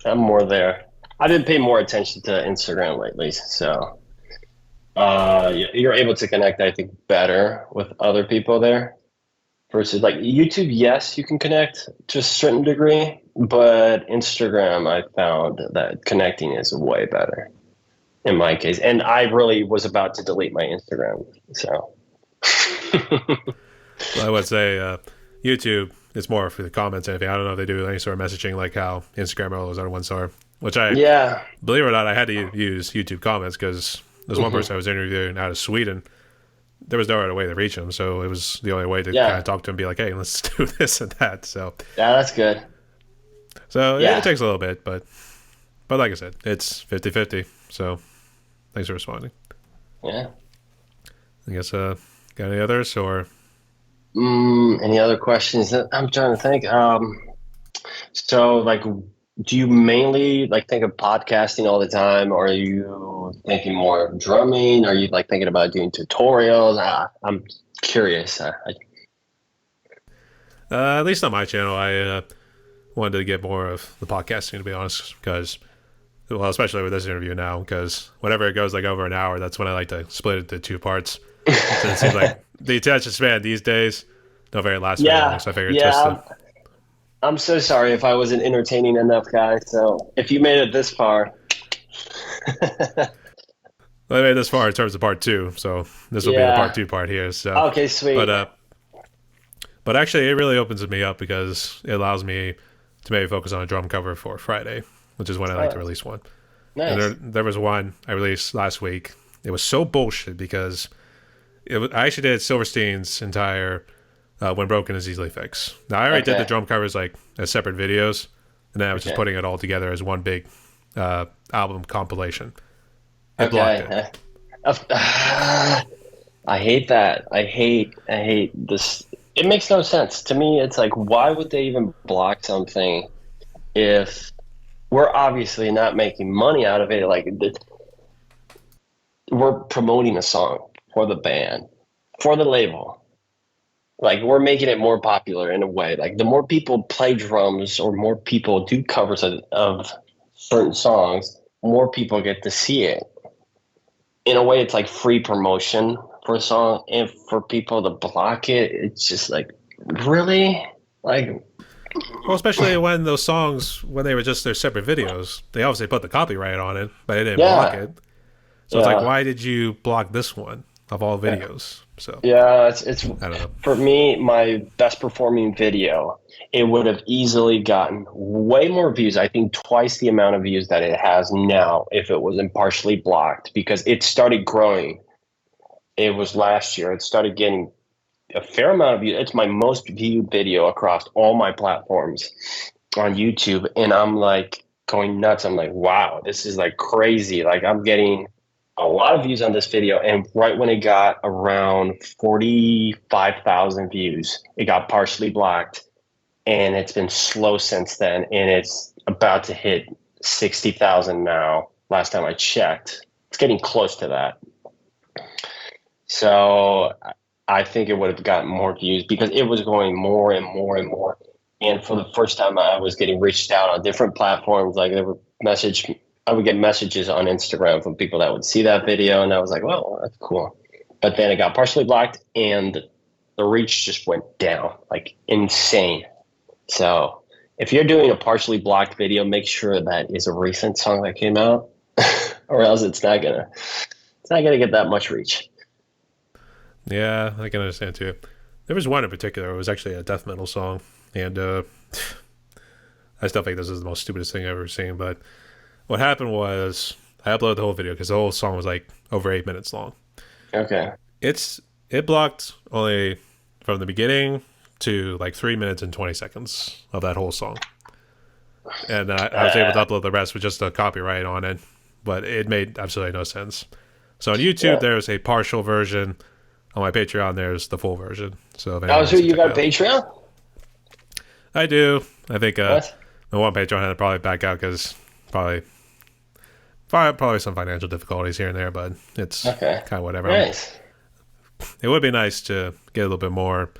I'm more there. I've been paying more attention to Instagram lately, so you're able to connect, I think, better with other people there versus like YouTube. Yes, you can connect to a certain degree, but Instagram, I found that connecting is way better in my case. And I really was about to delete my Instagram, so I would say YouTube is more for the comments and anything. I don't know if they do any sort of messaging like how Instagram or those other ones are. Which I yeah. believe it or not, I had to use YouTube comments because there's one Hmm. person I was interviewing out of Sweden. There was no other way to reach him, so it was the only way to kind Yeah, of talk to him, and be like, "Hey, let's do this and that." yeah, that's good. So it Yeah, takes a little bit, but like I said, it's 50-50. So thanks for responding. yeah. I guess got any others or Any other questions? I'm trying to think. So, like, do you mainly like think of podcasting all the time, or are you thinking more of drumming? Are you like thinking about doing tutorials? I'm curious. at least on my channel, I wanted to get more of the podcasting to be honest, because well, especially with this interview now, because whenever it goes like over an hour, that's when I like to split it into two parts. So it seems like the attention span these days don't very last very long. Yeah, So I figured yeah. just to I'm so sorry if I wasn't entertaining enough, guys. So, if you made it this far, I made this far in terms of part two, so this will be the part yeah. two part here. So, Okay, but sweet. but actually, it really opens me up because it allows me to maybe focus on a drum cover for Friday, which is when I like to Oh, release one. And nice. there was one I released last week. It was so bullshit because I actually did Silverstein's entire "When Broken Is Easily Fixed." Now I already did the Okay, drum covers like as separate videos, and then I was just okay, putting it all together as one big album compilation. It blocked it. okay. I hate that. I hate this. It makes no sense to me. It's like, why would they even block something if we're obviously not making money out of it? Like, we're promoting a song for the band, for the label. Like, we're making it more popular in a way. Like, the more people play drums or more people do covers of certain songs, more people get to see it. In a way, it's like free promotion for a song, and for people to block it, it's just like, really, like, Well, especially when those songs, when they were just their separate videos, they obviously put the copyright on it, but they didn't block yeah, it. So it's like, yeah, why did you block this one of all yeah, videos? So yeah. It's I don't know. for me, my best performing video. It would have easily gotten way more views. I think twice the amount of views that it has now if it wasn't partially blocked because it started growing. It was last year. It started getting a fair amount of views. It's my most viewed video across all my platforms on YouTube. And I'm like going nuts. I'm like, wow, this is like crazy. Like, I'm getting a lot of views on this video. And right when it got around 45,000 views, it got partially blocked. And it's been slow since then. And it's about to hit 60,000 now. Last time I checked, it's getting close to that. So I think it would have gotten more views because it was going more and more and more. And for the first time, I was getting reached out on different platforms. Like I would get messages on Instagram from people that would see that video, and I was like, "Well, that's cool." But then it got partially blocked, and the reach just went down like insane. So if you're doing a partially blocked video, make sure that is a recent song that came out, or else it's not gonna get that much reach. Yeah, I can understand too. There was one in particular. It was actually a death metal song, and I still think this is the most stupidest thing I've ever seen. But what happened was I uploaded the whole video because the whole song was like over 8 minutes long. Okay. It blocked only from the beginning to like 3 minutes and 20 seconds of that whole song, and I was able to upload the rest with just a copyright on it, but it made absolutely no sense. So on YouTube, Yeah. there's a partial version. On my Patreon, there's the full version. So if anyone Oh, so wants to you check it got a out, Patreon? I do. I think What? the one Patreon had to probably back out because probably some financial difficulties here and there, but it's Okay. kind of whatever. Nice. It would be nice to get a little bit more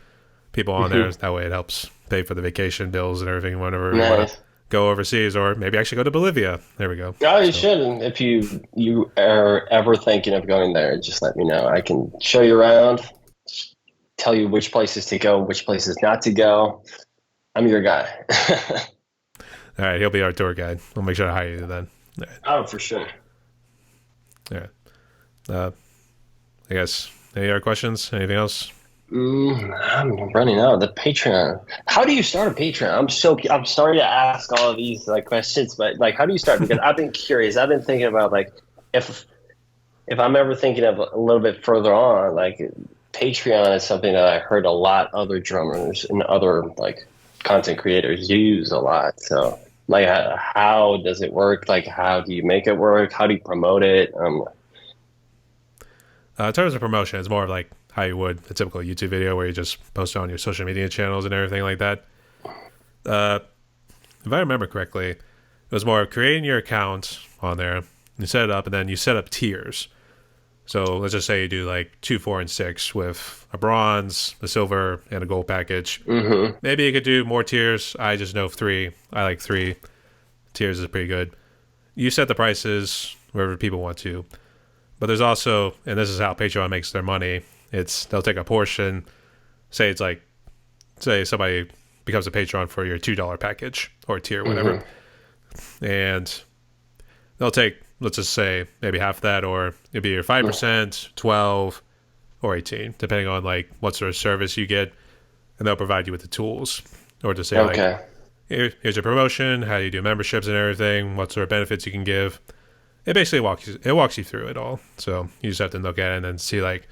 people on there. Mhm. That way, it helps pay for the vacation bills and everything whenever we want to Nice. go overseas, or maybe actually go to Bolivia. There we go. Oh, you So, should. And if you are ever thinking of going there, just let me know. I can show you around, tell you which places to go, which places not to go. I'm your guy. all right, he'll be our tour guide. We'll make sure to hire you then. Oh, for sure. All right. Uh, I guess any other questions? Anything else? I'm running out. The Patreon. How do you start a Patreon? I'm sorry to ask all of these like questions, but like, how do you start? Because I've been curious. I've been thinking about like if I'm ever thinking of a little bit further on, like Patreon is something that I heard a lot other drummers and other like content creators use a lot. So like, how does it work? Like, how do you make it work? How do you promote it? In terms of promotion, it's more of like how you would a typical YouTube video where you just post it on your social media channels and everything like that. Uh, if I remember correctly, it was more of creating your account on there. You set it up, and then you set up tiers. So let's just say you do like 2, 4, and 6 with a bronze, a silver, and a gold package. Mm-hmm. Maybe you could do more tiers. I just know 3. I like 3 tiers is pretty good. You set the prices wherever people want to. But there's also, and this is how Patreon makes their money, they'll take a portion, say somebody becomes a patron for your $2 package or tier, whatever, and they'll take, let's just say, maybe half that, or it'd be your 5%, 12, or 18, depending on like what sort of service you get, and they'll provide you with the tools, or to say like, Okay. here's a promotion, how do you do memberships and everything, what sort of benefits you can give. It basically walks you through it all. So you just have to look at it and then see like,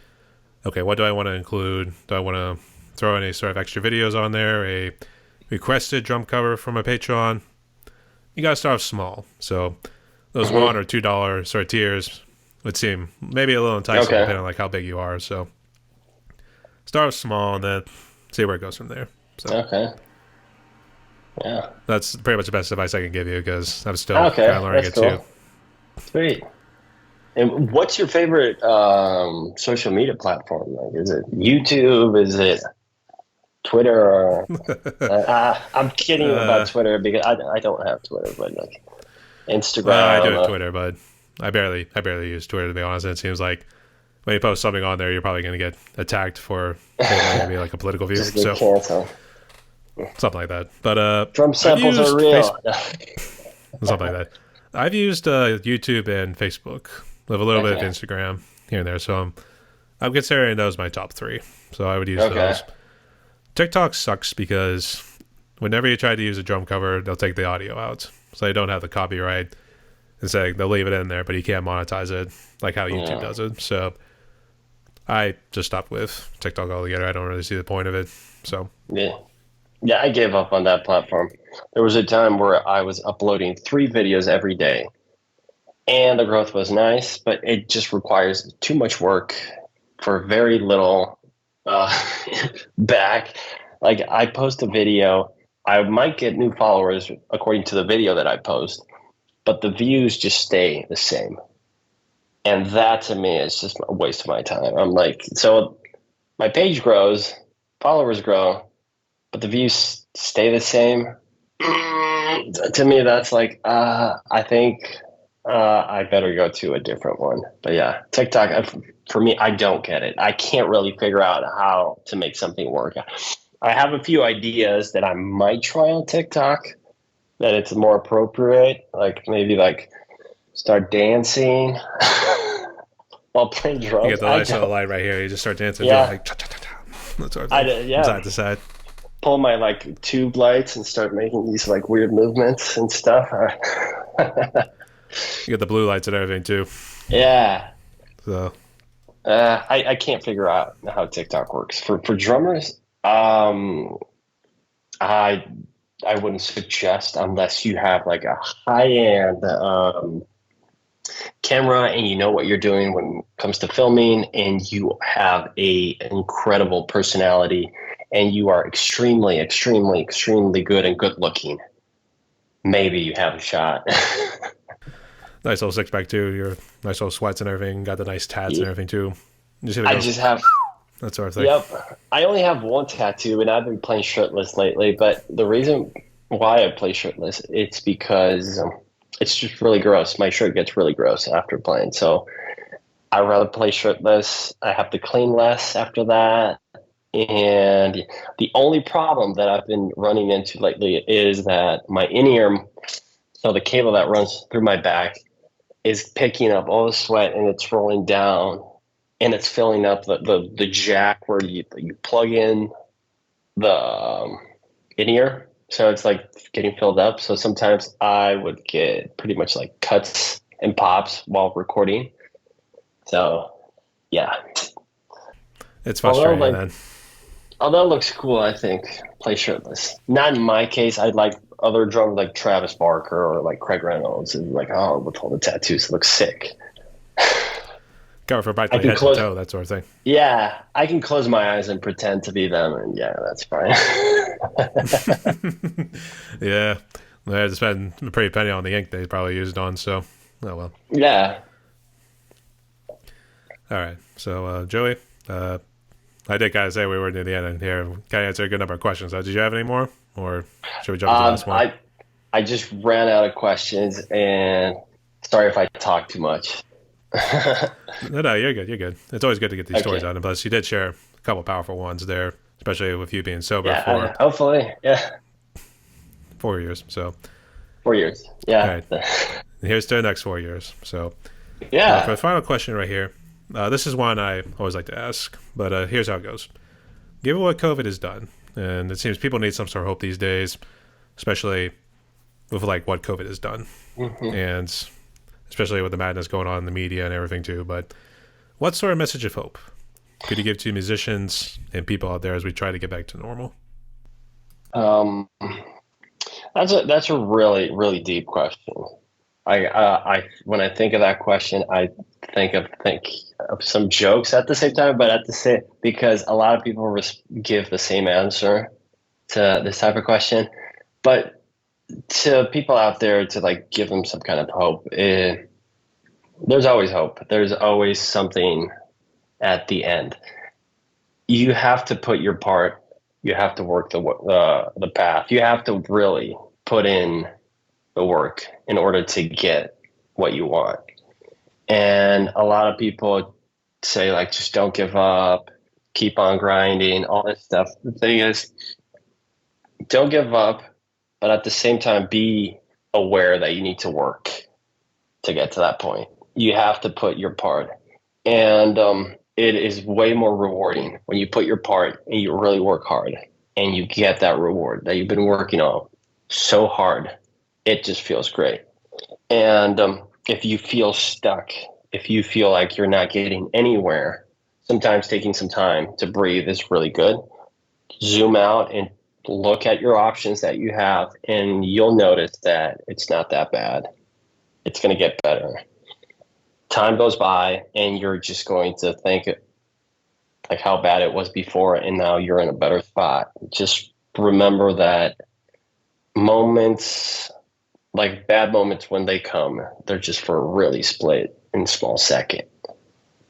okay, what do I want to include? Do I want to throw any sort of extra videos on there? A requested drum cover from a Patreon? You gotta start off small. So those $1 or $2 sort of tiers would seem maybe a little enticing Okay. depending on like how big you are. So start off small and then see where it goes from there. So Okay. Yeah. that's pretty much the best advice I can give you because I'm still Okay. kind of learning That's it too. cool. Sweet. And what's your favorite social media platform? Like, is it YouTube? Is it Twitter? Or, I'm kidding about Twitter because I don't have Twitter, but like Instagram. Well, I do have Twitter, but I barely use Twitter to be honest. And it seems like when you post something on there, you're probably going to get attacked for maybe like a political view, just get so canceled. something like that. But Drum samples are real. something like that. I've used YouTube and Facebook with a little bit of Okay. Instagram here and there, so I'm considering those my top 3. So I would use Okay. those. TikTok sucks because whenever you try to use a drum cover, they'll take the audio out, so they don't have the copyright. And say they'll leave it in there, but you can't monetize it like how YouTube does it. So I just stopped with TikTok altogether. I don't really see the point of it. So Yeah. Yeah, I gave up on that platform. There was a time where I was uploading 3 videos every day, and the growth was nice, but it just requires too much work for very little uh, back. Like, I post a video, I might get new followers according to the video that I post, but the views just stay the same. And that to me is just a waste of my time. I'm like, so my page grows, followers grow, but the views stay the same. To me, that's like, I think I better go to a different one. But yeah, TikTok, for me, I don't get it. I can't really figure out how to make something work. I have a few ideas that I might try on TikTok that it's more appropriate, like maybe like start dancing while playing You drums. get the I nice little don't. light right here. You just start dancing, doing Yeah, like cha cha cha cha. That sort of thing, yeah. side to side. Pull my like tube lights and start making these like weird movements and stuff. You get the blue lights and everything too. Yeah. So I can't figure out how TikTok works for drummers. I I wouldn't suggest unless you have like a high end camera and you know what you're doing when it comes to filming, and you have a incredible personality, and you are extremely, extremely, extremely good and good looking. Maybe you have a shot. nice little six pack too. Your nice little sweats and everything. Got the nice tats and everything too. You just gotta I go just have that sort of thing. Yep. I only have one tattoo, and I've been playing shirtless lately. But the reason why I play shirtless, it's because it's just really gross. My shirt gets really gross after playing. So I'd rather play shirtless. I have to clean less after that. And the only problem that I've been running into lately is that my in-ear, so the cable that runs through my back, is picking up all the sweat and it's rolling down and it's filling up the jack where you plug in the in-ear. So it's like getting filled up. So sometimes I would get pretty much like cuts and pops while recording. So yeah. It's Although frustrating like then. although it looks cool, I think play shirtless. Not in my case. I'd like other drummers like Travis Barker or like Craig Reynolds and like, oh, with all the tattoos, it looks sick. Cover for I practically can head to close. toe, that sort of thing. Yeah, I can close my eyes and pretend to be them, and yeah, that's fine. Yeah. They had to spend a pretty penny on the ink they probably used on, so oh well. Yeah. All right. So Joey, I did kind of say we were near the end here. Kind of answered a good number of questions. Did you have any more? Or should we jump to the Um, last one? I just ran out of questions, and sorry if I talk too much. No, you're good. You're good. It's always good to get these stories Okay. out. And plus, you did share a couple powerful ones there, especially with you being sober Yeah. for Hopefully. Yeah. 4 years. So, 4 years. all Yeah. right. Here's to the next 4 years. So, for Yeah. the final question right here, this is one I always like to ask, but here's how it goes. Given what COVID has done, and it seems people need some sort of hope these days, especially with like what COVID has done, Mhm. and especially with the madness going on in the media and everything too. But what sort of message of hope could you give to musicians and people out there as we try to get back to normal? Um, that's a really really deep question. I when I think of that question, I think of some jokes at the same time, but at the same because a lot of people give the same answer to this type of question. But to people out there, to like give them some kind of hope, there's always hope. There's always something at the end. You have to put your part. You have to work the path. You have to really put in the work in order to get what you want. And a lot of people say like, just don't give up, keep on grinding, all this stuff. The thing is, don't give up, but at the same time, be aware that you need to work to get to that point. You have to put your part. And it is way more rewarding when you put your part and you really work hard and you get that reward that you've been working on so hard. It just feels great. And if you feel stuck, if you feel like you're not getting anywhere, sometimes taking some time to breathe is really good. Zoom out and look at your options that you have, and you'll notice that it's not that bad. It's going to get better. Time goes by, and you're just going to think like how bad it was before, and now you're in a better spot. Just remember that moments, like bad moments when they come, they're just for a really split and small second.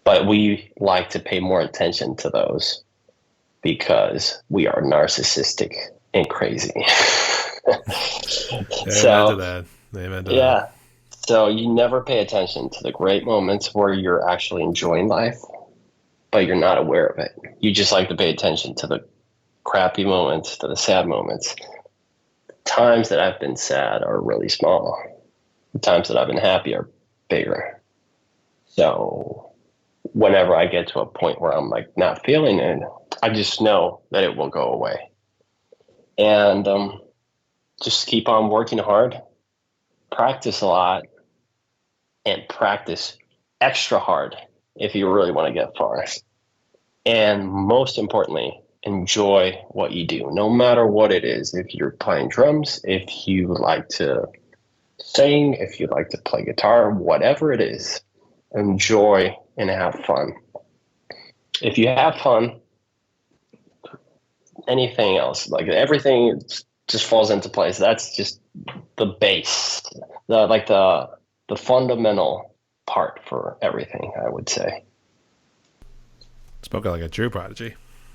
But we like to pay more attention to those because we are narcissistic. and crazy. Amen to So, that. Amen to that. yeah. So you never pay attention to the great moments where you're actually enjoying life, but you're not aware of it. You just like to pay attention to the crappy moments, to the sad moments. Times that I've been sad are really small. The times that I've been happy are bigger. So whenever I get to a point where I'm like not feeling it, I just know that it will go away. And just keep on working hard, practice a lot, and practice extra hard if you really want to get far. And most importantly, enjoy what you do, no matter what it is. If you're playing drums, if you like to sing, if you like to play guitar, whatever it is, enjoy and have fun. If you have fun, anything else, like everything just falls into place. That's just the base, the fundamental part for everything, I would say. Spoke like a true prodigy.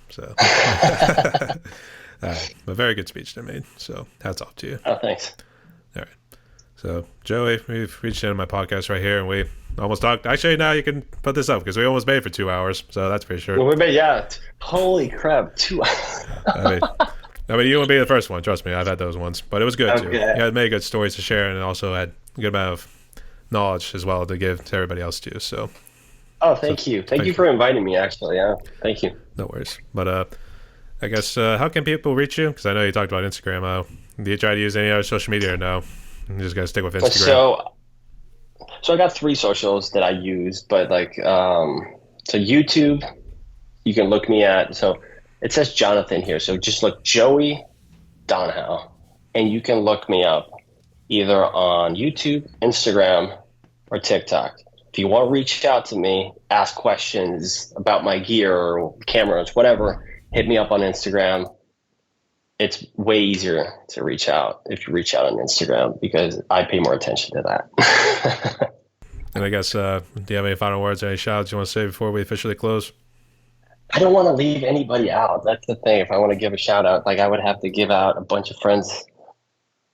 So, a very good speech they made. So, hats off to you. Oh, thanks. All right. So, Joey, we've reached the end of my podcast right here, and we almost talked. Actually, now you can put this up because we almost made for 2 hours. So that's pretty sure. Well, yeah. Holy crap, 2 hours. I mean, you won't be the first one. Trust me, I've had those ones, but it was good too. Okay. You had many good stories to share, and also had a good amount of knowledge as well to give to everybody else too. So. Oh, thank you. Thank you for inviting me, actually. Yeah, thank you. No worries. But I guess how can people reach you? Because I know you talked about Instagram. Do you try to use any other social media or no? You just got to stick with Instagram. So I got 3 socials that I use, but so YouTube, you can look me at. So it says Jonathan here. So just look Joey Donhowe, and you can look me up either on YouTube, Instagram, or TikTok. If you want to reach out to me, ask questions about my gear or cameras, whatever, hit me up on Instagram. It's way easier to reach out if you reach out on Instagram because I pay more attention to that. And I guess, do you have any final words or any shout outs you want to say before we officially close? I don't want to leave anybody out. That's the thing. If I want to give a shout out, I would have to give out a bunch of friends.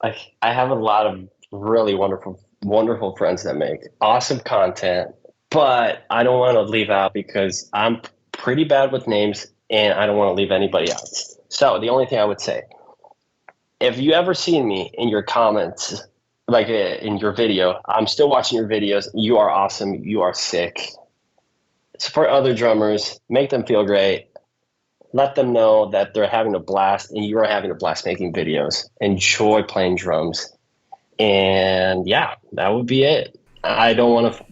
I have a lot of really wonderful friends that make awesome content, but I don't want to leave out because I'm pretty bad with names and I don't want to leave anybody out. So the only thing I would say, if you ever seen me in your comments, in your video, I'm still watching your videos. You are awesome. You are sick. Support other drummers. Make them feel great. Let them know that they're having a blast and you are having a blast making videos. Enjoy playing drums. And yeah, that would be it. I don't want to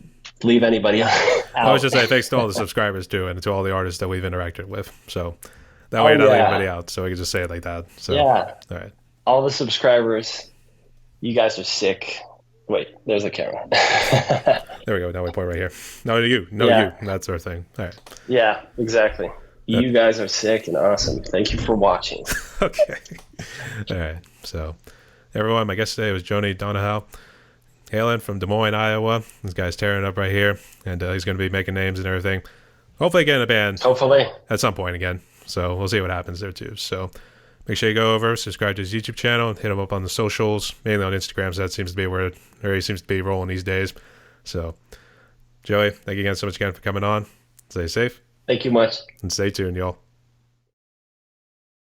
leave anybody out. I was just saying thanks to all the subscribers too and to all the artists that we've interacted with. So that way you're not leaving anybody out. So I can just say it like that. So, yeah. All right. All the subscribers, you guys are sick. Wait, there's a camera. There we go. Now we point right here. No, you. That sort of thing. All right. Yeah, exactly. You guys are sick and awesome. Thank you for watching. Okay. All right. So, everyone, my guest today was Joey Donhowe, hailing from Des Moines, Iowa. This guy's tearing up right here, and he's going to be making names and everything. Hopefully getting a band. Hopefully. At some point again. So, we'll see what happens there, too. So, make sure you go over, subscribe to his YouTube channel, hit him up on the socials, mainly on Instagram, so that seems to be where he seems to be rolling these days. So, Joey, thank you again so much again for coming on. Stay safe. Thank you much. And stay tuned, y'all.